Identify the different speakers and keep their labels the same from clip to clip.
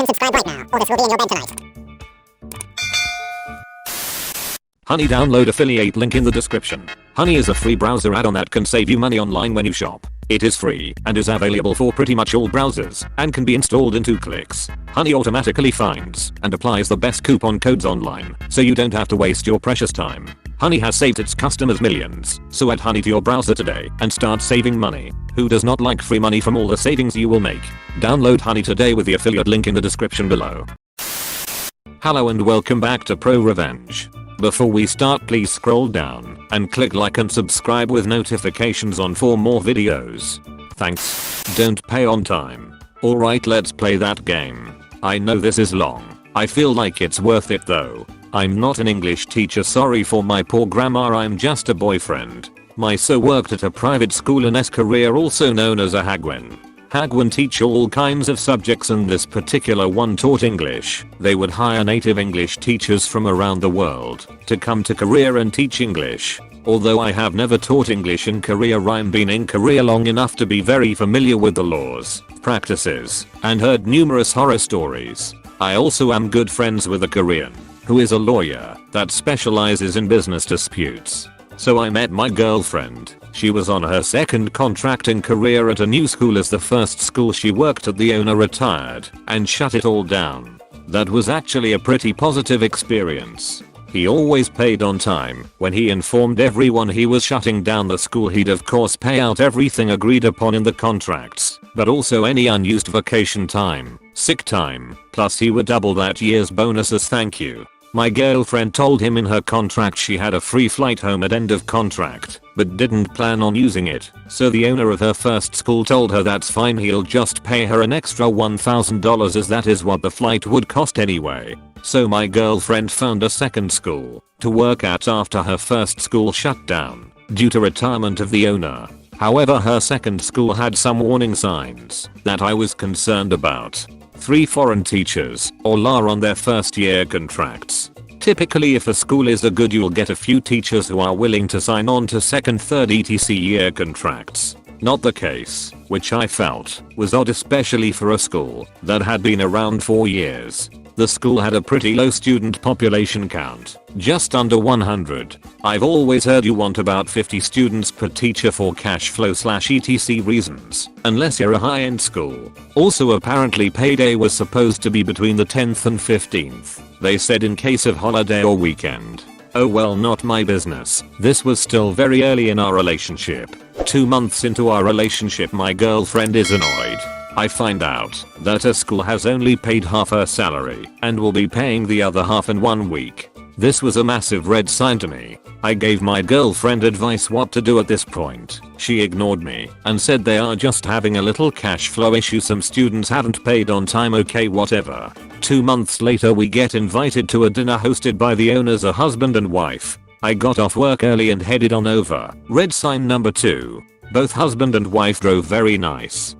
Speaker 1: and subscribe right now, or this will be in your bed tonight.
Speaker 2: Honey, download affiliate link in the description. Honey is a free browser add-on that can save you money online when you shop. It is free and is available for pretty much all browsers and can be installed in 2 clicks. Honey automatically finds and applies the best coupon codes online, so you don't have to waste your precious time. Honey has saved its customers millions, so add Honey to your browser today and start saving money. Who does not like free money from all the savings you will make? Download Honey today with the affiliate link in the description below. Hello and welcome back to ProRevenge. Before we start, please scroll down and click like and subscribe with notifications on for more videos. Thanks. Don't pay on time. Alright, let's play that game. I know this is long. I feel like it's worth it though. I'm not an English teacher, sorry for my poor grammar, I'm just a boyfriend. My so worked at a private school in S career, also known as a Hagwin. Hagwin teach all kinds of subjects and this particular one taught English. They would hire native English teachers from around the world to come to Korea and teach English. Although I have never taught English in Korea, I've been in Korea long enough to be very familiar with the laws, practices, and heard numerous horror stories. I also am good friends with a Korean who is a lawyer that specializes in business disputes. So I met my girlfriend. She was on her second contract in Korea at a new school, as the first school she worked at the owner retired and shut it all down. That was actually a pretty positive experience. He always paid on time. When he informed everyone he was shutting down the school, he'd of course pay out everything agreed upon in the contracts, but also any unused vacation time, sick time, plus he would double that year's bonus as thank you. My girlfriend told him in her contract she had a free flight home at end of contract, but didn't plan on using it. So the owner of her first school told her that's fine, he'll just pay her an extra $1,000 as that is what the flight would cost anyway. So my girlfriend found a second school to work at after her first school shut down due to retirement of the owner. However, her second school had some warning signs that I was concerned about. 3 foreign teachers or LA on their first year contracts. Typically if a school is a good, you'll get a few teachers who are willing to sign on to second, third etc year contracts. Not the case, which I felt was odd, especially for a school that had been around 4 years. The school had a pretty low student population count, just under 100. I've always heard you want about 50 students per teacher for cash flow / etc reasons, unless you're a high-end school. Also apparently payday was supposed to be between the 10th and 15th, they said, in case of holiday or weekend. Oh well, not my business. This was still very early in our relationship. 2 months into our relationship, my girlfriend is annoyed. I find out that a school has only paid half her salary and will be paying the other half in 1 week. This was a massive red sign to me. I gave my girlfriend advice what to do at this point. She ignored me and said they are just having a little cash flow issue, some students haven't paid on time, okay whatever. 2 months later we get invited to a dinner hosted by the owners, a husband and wife. I got off work early and headed on over. Red sign number 2. Both husband and wife drove very nice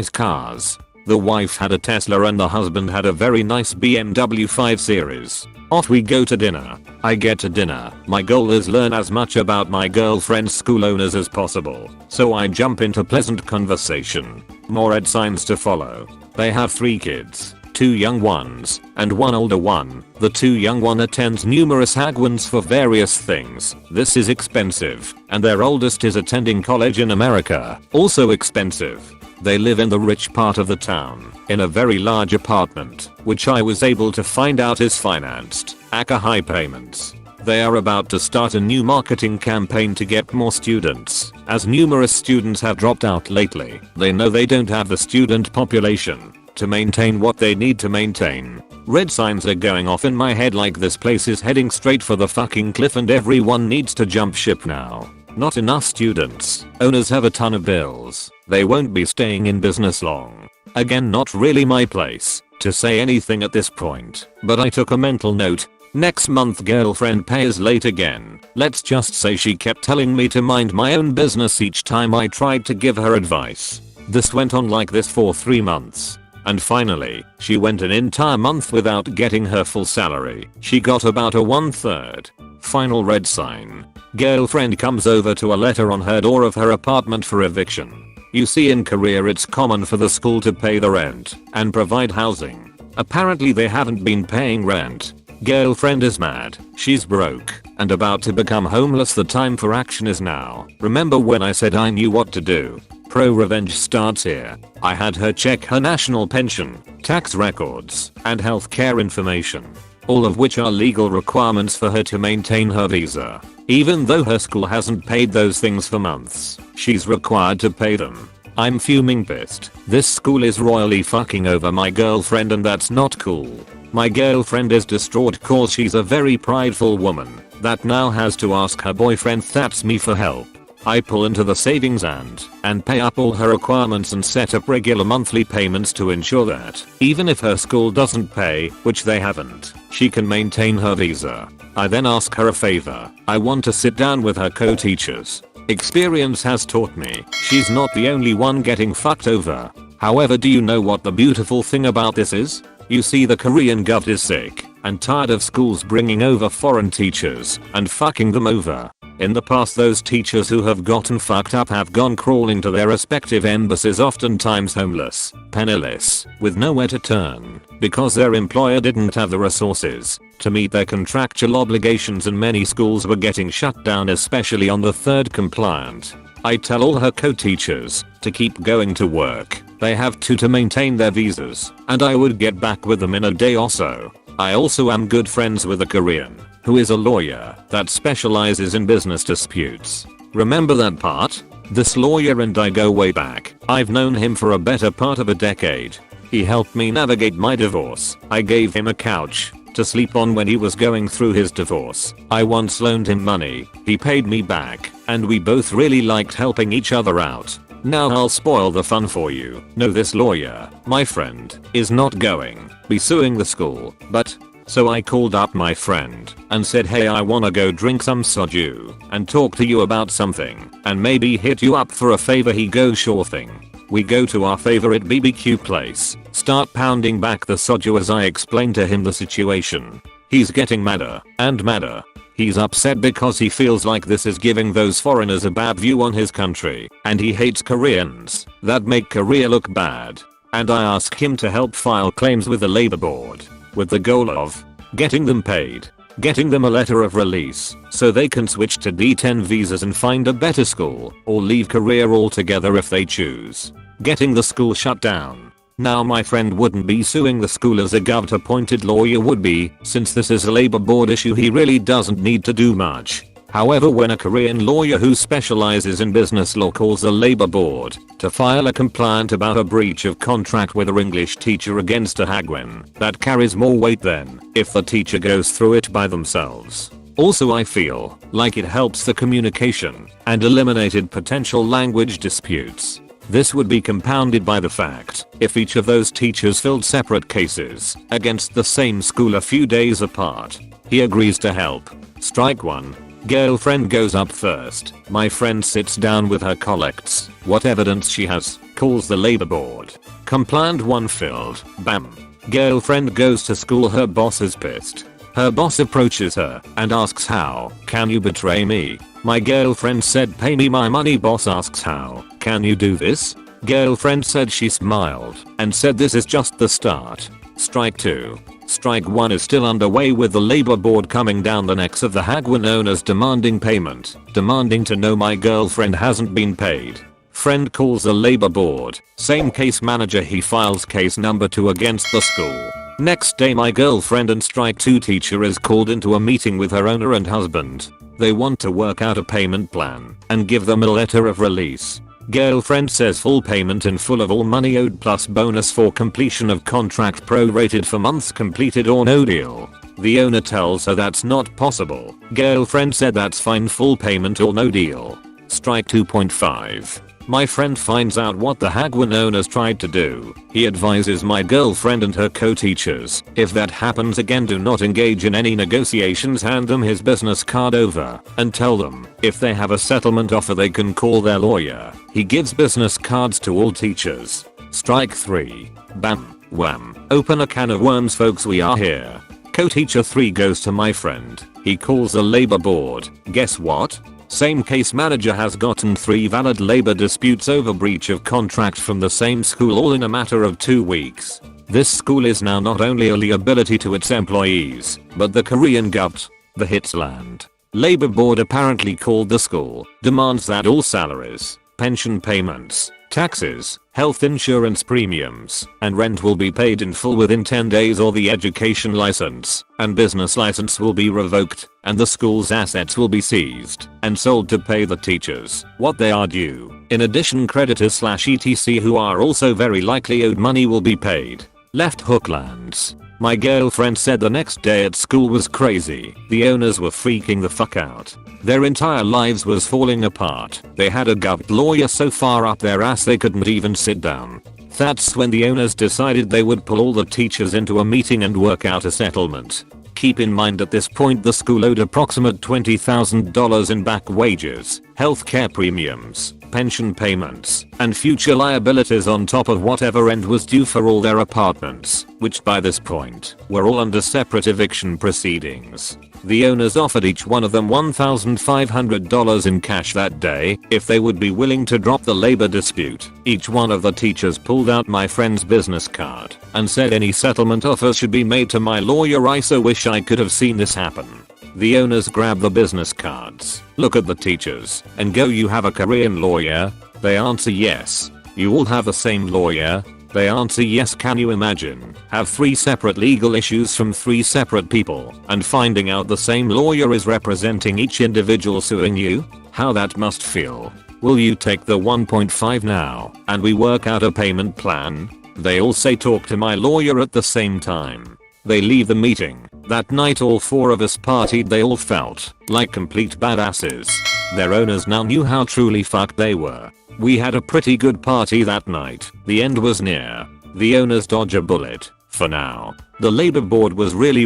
Speaker 2: cars. The wife had a Tesla and the husband had a very nice BMW 5 Series. Off we go to dinner. I get to dinner. My goal is learn as much about my girlfriend's school owners as possible. So I jump into pleasant conversation. More red signs to follow. They have 3 kids. 2 young ones and 1 older one. The 2 young one attends numerous Hagwins for various things. This is expensive. And their oldest is attending college in America. Also expensive. They live in the rich part of the town in a very large apartment, which I was able to find out is financed. Aka high payments. They are about to start a new marketing campaign to get more students, as numerous students have dropped out lately. They know they don't have the student population to maintain what they need to maintain. Red signs are going off in my head like this place is heading straight for the fucking cliff and everyone needs to jump ship now. Not enough students. Owners have a ton of bills. They won't be staying in business long. Again, not really my place to say anything at this point, but I took a mental note. Next month girlfriend pays late again. Let's just say she kept telling me to mind my own business each time I tried to give her advice. This went on like this for 3 months. And finally, she went an entire month without getting her full salary. She got about a 1/3. Final red sign. Girlfriend comes over to a letter on her door of her apartment for eviction. You see, in Korea it's common for the school to pay the rent and provide housing. Apparently they haven't been paying rent. Girlfriend is mad. She's broke and about to become homeless. The time for action is now. Remember when I said I knew what to do? ProRevenge starts here. I had her check her national pension, tax records, and healthcare information, all of which are legal requirements for her to maintain her visa. Even though her school hasn't paid those things for months, she's required to pay them. I'm fuming pissed. This school is royally fucking over my girlfriend and that's not cool. My girlfriend is distraught cause she's a very prideful woman that now has to ask her boyfriend, that's me, for help. I pull into the savings and pay up all her requirements and set up regular monthly payments to ensure that even if her school doesn't pay, which they haven't, she can maintain her visa. I then ask her a favor. I want to sit down with her co-teachers. Experience has taught me she's not the only one getting fucked over. However, do you know what the beautiful thing about this is? You see, the Korean gov is sick and tired of schools bringing over foreign teachers and fucking them over. In the past, those teachers who have gotten fucked up have gone crawling to their respective embassies, oftentimes homeless, penniless, with nowhere to turn, because their employer didn't have the resources to meet their contractual obligations, and many schools were getting shut down, especially on the third compliant. I tell all her co-teachers to keep going to work. They have to maintain their visas, and I would get back with them in a day or so. I also am good friends with a Korean who is a lawyer that specializes in business disputes. Remember that part? This lawyer and I go way back. I've known him for a better part of a decade. He helped me navigate my divorce. I gave him a couch to sleep on when he was going through his divorce. I once loaned him money. He paid me back, and we both really liked helping each other out. Now I'll spoil the fun for you. No, this lawyer, my friend, is not going to be suing the school, but so I called up my friend and said, hey, I wanna go drink some soju and talk to you about something and maybe hit you up for a favor. He goes, sure thing. We go to our favorite BBQ place, start pounding back the soju as I explain to him the situation. He's getting madder and madder. He's upset because he feels like this is giving those foreigners a bad view on his country, and he hates Koreans that make Korea look bad. And I ask him to help file claims with the labor board, with the goal of getting them paid, getting them a letter of release so they can switch to D10 visas and find a better school, or leave Korea altogether if they choose, getting the school shut down. Now my friend wouldn't be suing the school as a government appointed lawyer would be, since this is a labor board issue. He really doesn't need to do much. However, when a Korean lawyer who specializes in business law calls the labor board to file a complaint about a breach of contract with an English teacher against a Hagwon, that carries more weight than if the teacher goes through it by themselves. Also, I feel like it helps the communication and eliminated potential language disputes. This would be compounded by the fact if each of those teachers filed separate cases against the same school a few days apart. He agrees to help. Strike 1. Girlfriend goes up first. My friend sits down with her, collects what evidence she has, calls the labor board. Complaint 1 filled. Bam. Girlfriend goes to school. Her boss is pissed. Her boss approaches her and asks, how can you betray me? My girlfriend said, pay me my money. Boss asks, how can you do this? Girlfriend said she smiled and said, this is just the start. Strike 2. Strike 1 is still underway with the labor board coming down the necks of the Hagwon owners, demanding payment, demanding to know my girlfriend hasn't been paid. Friend calls the labor board. Same case manager. He files case number 2 against the school. Next day, my girlfriend and strike 2 teacher is called into a meeting with her owner and husband. They want to work out a payment plan and give them a letter of release. Girlfriend says full payment in full of all money owed plus bonus for completion of contract prorated for months completed or no deal. The owner tells her that's not possible. Girlfriend said that's fine, full payment or no deal. Strike 2.5. My friend finds out what the Hagwon owners tried to do. He advises my girlfriend and her co-teachers, if that happens again, do not engage in any negotiations. Hand them his business card over and tell them if they have a settlement offer they can call their lawyer. He gives business cards to all teachers. Strike 3. Bam. Wham. Open a can of worms, folks, we are here. Co-teacher 3 goes to my friend. He calls the labor board. Guess what? Same case manager has gotten 3 valid labor disputes over breach of contract from the same school, all in a matter of 2 weeks. This school is now not only a liability to its employees, but the Korean govt, the Hitsland. Labor board apparently called the school, demands that all salaries, pension payments, taxes, health insurance premiums, and rent will be paid in full within 10 days or the education license and business license will be revoked and the school's assets will be seized and sold to pay the teachers what they are due. In addition, creditors/etc who are also very likely owed money will be paid. Left Hooklands. My girlfriend said the next day at school was crazy. The owners were freaking the fuck out. Their entire lives was falling apart. They had a govt lawyer so far up their ass they couldn't even sit down. That's when the owners decided they would pull all the teachers into a meeting and work out a settlement. Keep in mind at this point the school owed approximate $20,000 in back wages, healthcare premiums, pension payments, and future liabilities on top of whatever rent was due for all their apartments, which by this point were all under separate eviction proceedings. The owners offered each one of them $1,500 in cash that day if they would be willing to drop the labor dispute. Each one of the teachers pulled out my friend's business card and said any settlement offer should be made to my lawyer. I so wish I could have seen this happen. The owners grab the business cards, look at the teachers, and go, "You have a Korean lawyer?" They answer yes. "You all have the same lawyer?" They answer yes. Can you imagine? Have 3 separate legal issues from 3 separate people and finding out the same lawyer is representing each individual suing you? How that must feel. "Will you take the 1.5 now and we work out a payment plan?" They all say talk to my lawyer at the same time. They leave the meeting. That night all 4 of us partied. They all felt like complete badasses. Their owners now knew how truly fucked they were. We had a pretty good party that night. The end was near. The owners dodge a bullet. For now. The labor board was really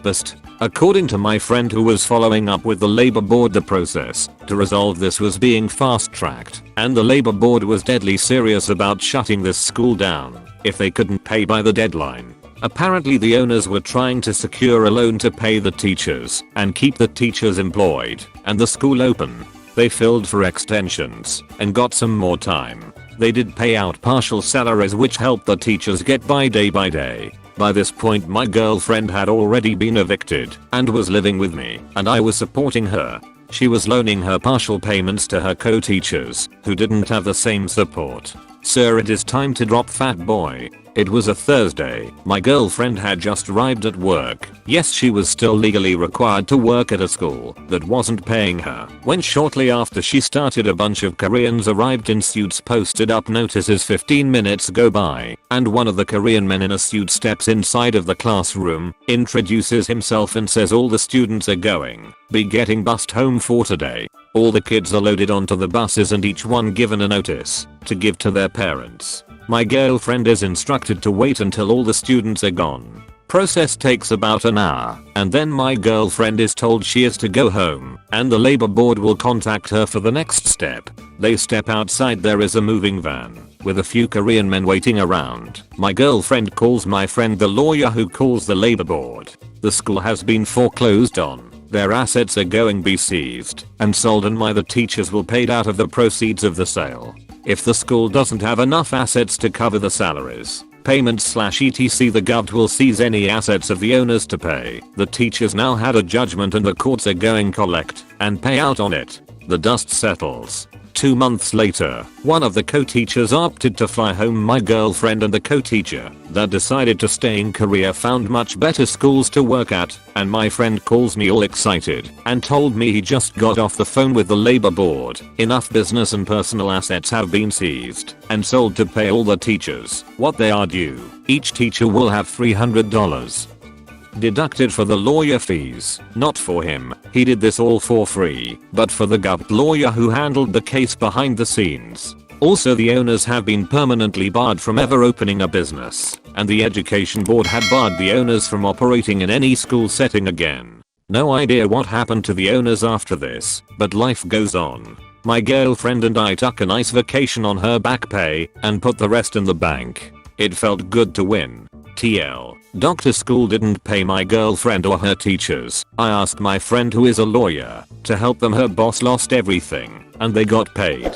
Speaker 2: pissed. According to my friend who was following up with the labor board, the process to resolve this was being fast tracked and the labor board was deadly serious about shutting this school down if they couldn't pay by the deadline. Apparently the owners were trying to secure a loan to pay the teachers and keep the teachers employed and the school open. They filled for extensions and got some more time. They did pay out partial salaries which helped the teachers get by day. By this point my girlfriend had already been evicted and was living with me and I was supporting her. She was loaning her partial payments to her co-teachers who didn't have the same support. "Sir, it is time to drop, fat boy." It was a Thursday. My girlfriend had just arrived at work. Yes, she was still legally required to work at a school that wasn't paying her. When shortly after she started, a bunch of Koreans arrived in suits, posted up notices. 15 minutes go by and one of the Korean men in a suit steps inside of the classroom, introduces himself and says all the students are going be getting bused home for today. All the kids are loaded onto the buses and each one given a notice to give to their parents. My girlfriend is instructed to wait until all the students are gone. Process takes about an hour and then my girlfriend is told she is to go home and the labor board will contact her for the next step. They step outside. There is a moving van with a few Korean men waiting around. My girlfriend calls my friend, the lawyer, who calls the labor board. The school has been foreclosed on. Their assets are going to be seized and sold and the teachers will paid out of the proceeds of the sale. If the school doesn't have enough assets to cover the salaries, payments/etc, the gov will seize any assets of the owners to pay. The teachers now had a judgment and the courts are going collect and pay out on it. The dust settles. 2 months later, one of the co-teachers opted to fly home. My girlfriend and the co-teacher that decided to stay in Korea found much better schools to work at, and my friend calls me all excited and told me he just got off the phone with the labor board. Enough business and personal assets have been seized and sold to pay all the teachers what they are due. Each teacher will have $300 deducted for the lawyer fees. Not for him, he did this all for free, but for the gov lawyer who handled the case behind the scenes. Also, the owners have been permanently barred from ever opening a business, and the education board had barred the owners from operating in any school setting again. No idea what happened to the owners after this, but life goes on. My girlfriend and I took a nice vacation on her back pay and put the rest in the bank. It felt good to win. TL. Doctor school didn't pay my girlfriend or her teachers. I asked my friend who is a lawyer to help them. Her boss lost everything and they got paid.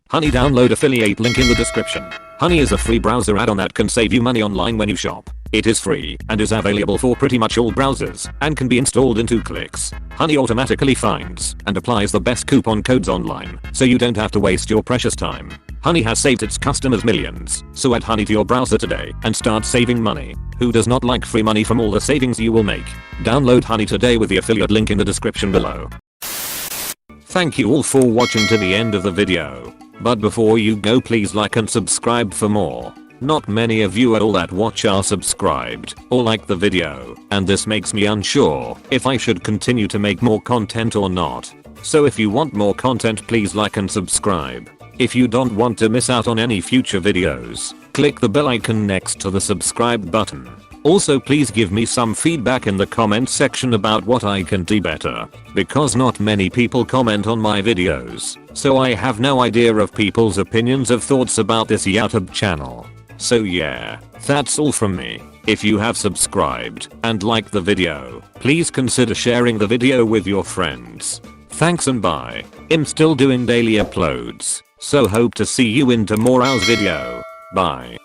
Speaker 2: Honey, download affiliate link in the description. Honey is a free browser add-on that can save you money online when you shop. It is free and is available for pretty much all browsers and can be installed in 2 clicks. Honey automatically finds and applies the best coupon codes online, so you don't have to waste your precious time. Honey has saved its customers millions, so add Honey to your browser today and start saving money. Who does not like free money from all the savings you will make? Download Honey today with the affiliate link in the description below. Thank you all for watching to the end of the video. But before you go, please like and subscribe for more. Not many of you at all that watch are subscribed or like the video, and this makes me unsure if I should continue to make more content or not. So if you want more content, please like and subscribe. If you don't want to miss out on any future videos, click the bell icon next to the subscribe button. Also, please give me some feedback in the comment section about what I can do better, because not many people comment on my videos, so I have no idea of people's opinions of thoughts about this YouTube channel. So yeah, that's all from me. If you have subscribed and liked the video, please consider sharing the video with your friends. Thanks and bye. I'm still doing daily uploads, so hope to see you in tomorrow's video. Bye.